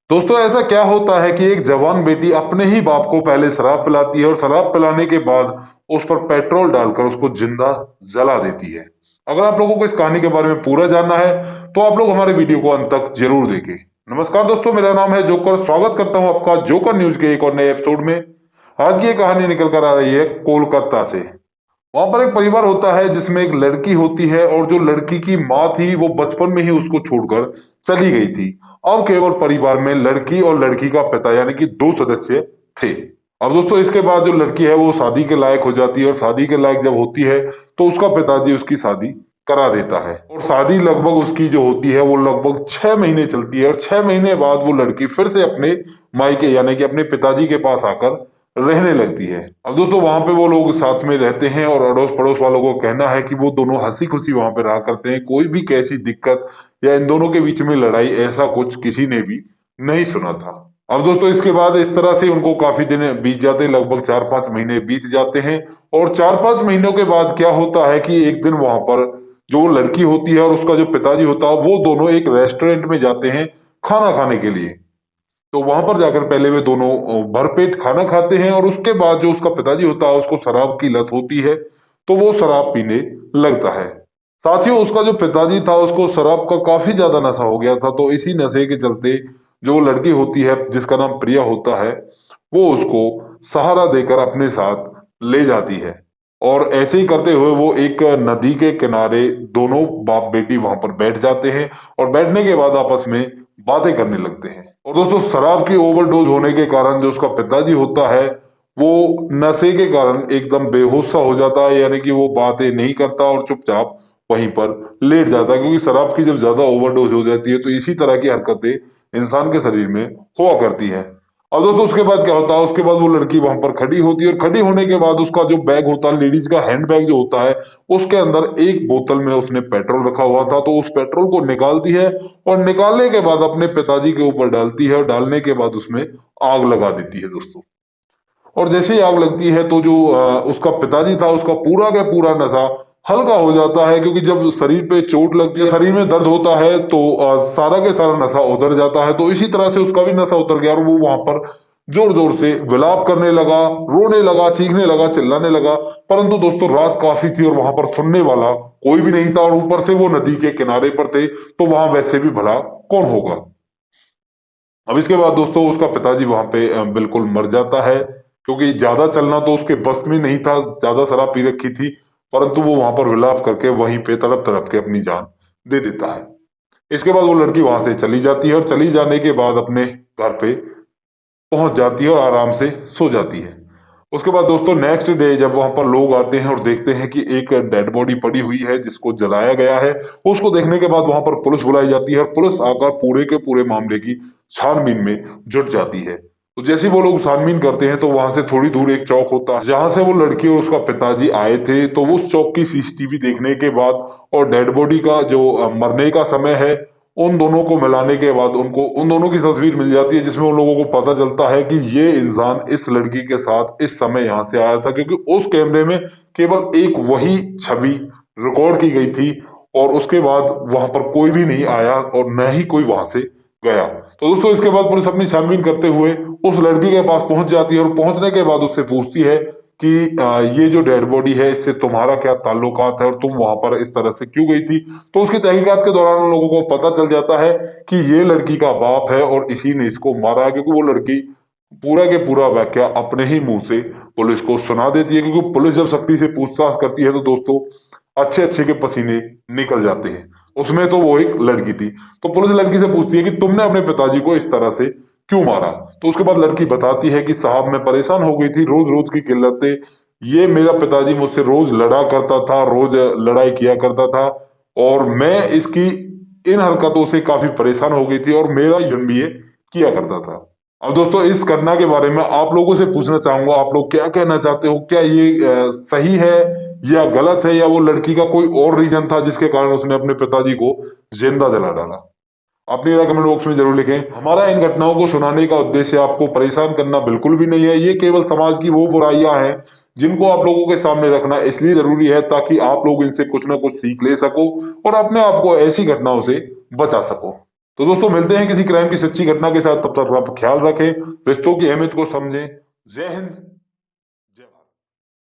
दोस्तों ऐसा क्या होता है कि एक जवान बेटी अपने ही बाप को पहले शराब पिलाती है और शराब पिलाने के बाद उस पर पेट्रोल डालकर उसको जिंदा जला देती है। अगर आप लोगों को इस कहानी के बारे में पूरा जानना है तो आप लोग हमारे वीडियो को अंत तक जरूर देखें। नमस्कार दोस्तों, मेरा नाम है जोकर। स्वागत करता हूं आपका जोकर न्यूज के एक और नए एपिसोड में। आज की ये कहानी निकल कर आ रही है कोलकाता से। वहां पर एक परिवार होता है जिसमें एक लड़की होती है और जो लड़की की माँ थी वो बचपन में ही उसको छोड़कर चली गई थी। अब केवल परिवार में लड़की और लड़की का पिता यानी कि दो सदस्य थे। अब दोस्तों इसके बाद जो लड़की है वो शादी के लायक हो जाती है और शादी के लायक जब होती है तो उसका पिताजी उसकी शादी करा देता है और शादी लगभग उसकी जो होती है वो लगभग 6 महीने चलती है और 6 महीने बाद वो लड़की फिर से अपने मायके यानी कि अपने पिताजी के पास आकर रहने लगती है। अब दोस्तों वहां पे वो लोग साथ में रहते हैं और अड़ोस पड़ोस वालों को कहना है कि वो दोनों हंसी खुशी वहां पे रहा करते हैं। कोई भी कैसी दिक्कत या इन दोनों के बीच में लड़ाई ऐसा कुछ किसी ने भी नहीं सुना था। अब दोस्तों इसके बाद इस तरह से उनको काफी दिन बीत जाते हैं, लगभग 4-5 महीने बीत जाते हैं। और 4-5 महीनों के बाद क्या होता है कि एक दिन वहां पर जो लड़की होती है और उसका जो पिताजी होता है वो दोनों एक रेस्टोरेंट में जाते हैं खाना खाने के लिए। तो वहां पर जाकर पहले वे दोनों भरपेट खाना खाते हैं और उसके बाद जो उसका पिताजी होता है उसको शराब की लत होती है तो वो शराब पीने लगता है। साथियों उसका जो पिताजी था उसको शराब का काफी ज्यादा नशा हो गया था, तो इसी नशे के चलते जो लड़की होती है जिसका नाम प्रिया होता है वो उसको सहारा देकर अपने साथ ले जाती है। और ऐसे ही करते हुए वो एक नदी के किनारे दोनों बाप बेटी वहां पर बैठ जाते हैं और बैठने के बाद आपस में बातें करने लगते हैं। और दोस्तों शराब की ओवरडोज होने के कारण जो उसका पिताजी होता है वो नशे के कारण एकदम बेहोश सा हो जाता है, यानी कि वो बातें नहीं करता और चुपचाप वहीं पर लेट जाता है, क्योंकि शराब की जब ज्यादा ओवरडोज हो जाती है तो इसी तरह की हरकतें इंसान के शरीर में हुआ करती हैं। और दोस्तों उसके बाद क्या होता है, उसके बाद वो लड़की वहां पर खड़ी होती है और खड़ी होने के बाद उसका जो बैग होता है, लेडीज का हैंड बैग जो होता है, उसके अंदर एक बोतल में उसने पेट्रोल रखा हुआ था, तो उस पेट्रोल को निकालती है और निकालने के बाद अपने पिताजी के ऊपर डालती है और डालने के बाद उसमें आग लगा देती है दोस्तों। और जैसे ही आग लगती है तो जो उसका पिताजी था उसका पूरा का पूरा नशा हल्का हो जाता है, क्योंकि जब शरीर पे चोट लगती है, शरीर में दर्द होता है तो सारा के सारा नशा उतर जाता है। तो इसी तरह से उसका भी नशा उतर गया और वो वहां पर जोर जोर से विलाप करने लगा, रोने लगा, चीखने लगा, चिल्लाने लगा। परंतु दोस्तों रात काफी थी और वहां पर सुनने वाला कोई भी नहीं था और ऊपर से वो नदी के किनारे पर थे तो वहां वैसे भी भला कौन होगा। अब इसके बाद दोस्तों उसका पिताजी वहां पे बिल्कुल मर जाता है, क्योंकि ज्यादा चलना तो उसके बस में नहीं था, ज्यादा शराब पी रखी थी। परंतु वो वहां पर विलाप करके वहीं पे तड़प तड़प के अपनी जान दे देता है। इसके बाद वो लड़की वहां से चली जाती है और चली जाने के बाद अपने घर पे पहुंच जाती है और आराम से सो जाती है। उसके बाद दोस्तों नेक्स्ट डे जब वहां पर लोग आते हैं और देखते हैं कि एक डेड बॉडी पड़ी हुई है जिसको जलाया गया है, उसको देखने के बाद वहां पर पुलिस बुलाई जाती है और पुलिस आकर पूरे के पूरे मामले की छानबीन में जुट जाती है। तो जैसे ही वो लोग छानबीन करते हैं तो वहां से थोड़ी दूर एक चौक होता है जहां से वो लड़की और उसका पिताजी आए थे, तो उस चौक की सीसीटीवी देखने के बाद और डेड बॉडी का जो मरने का समय है उन दोनों को मिलाने के बाद उनको उन दोनों की तस्वीर मिल जाती है, जिसमें उन लोगों को पता चलता है कि ये इंसान इस लड़की के साथ इस समय यहाँ से आया था, क्योंकि उस कैमरे में केवल एक वही छवि रिकॉर्ड की गई थी और उसके बाद वहां पर कोई भी नहीं आया और न ही कोई वहां से गया। तो दोस्तों इसके बाद पुलिस अपनी छानबीन करते हुए उस लड़की के पास पहुंच जाती है और पहुंचने के बाद उससे पूछती है कि ये जो डेड बॉडी है इससे तुम्हारा क्या ताल्लुकात है और तुम वहां पर इस तरह से क्यों गई थी। तो उसकी तहकीकात के दौरान उन लोगों को पता चल जाता है कि ये लड़की का बाप है और इसी ने इसको मारा है, क्योंकि वो लड़की पूरा के पूरा वाकया अपने ही मुंह से पुलिस को सुना देती है। क्योंकि पुलिस जब सख्ती से पूछताछ करती है तो दोस्तों अच्छे अच्छे के पसीने निकल जाते हैं। उसमें तो वो एक लड़की थी। तो पुलिस लड़की से पूछती है कि तुमने अपने पिताजी को इस तरह से क्यों मारा। तो उसके बाद लड़की बताती है कि साहब मैं परेशान हो गई थी, रोज रोज की किल्लतें, ये मेरा पिताजी मुझसे रोज लड़ा करता था, रोज लड़ाई किया करता था और मैं इसकी इन हरकतों से काफी परेशान हो गई थी और मेरा जुर्म भी ये किया करता था। अब दोस्तों इस घटना के बारे में आप लोगों से पूछना चाहूंगा, आप लोग क्या कहना चाहते हो? क्या ये सही है या गलत है, या वो लड़की का कोई और रीजन था जिसके कारण उसने अपने पिताजी को जिंदा जला डाला? अपनी राय कमेंट बॉक्स में जरूर लिखें। हमारा इन घटनाओं को सुनाने का उद्देश्य आपको परेशान करना बिल्कुल भी नहीं है। ये केवल समाज की वो बुराइयां हैं जिनको आप लोगों के सामने रखना इसलिए जरूरी है ताकि आप लोग इनसे कुछ ना कुछ सीख ले सको और अपने आप को ऐसी घटनाओं से बचा सको। तो दोस्तों मिलते हैं किसी क्राइम की सच्ची घटना के साथ, तब तक आप ख्याल रखें, रिश्तों की अहमियत को समझें। जय हिंद,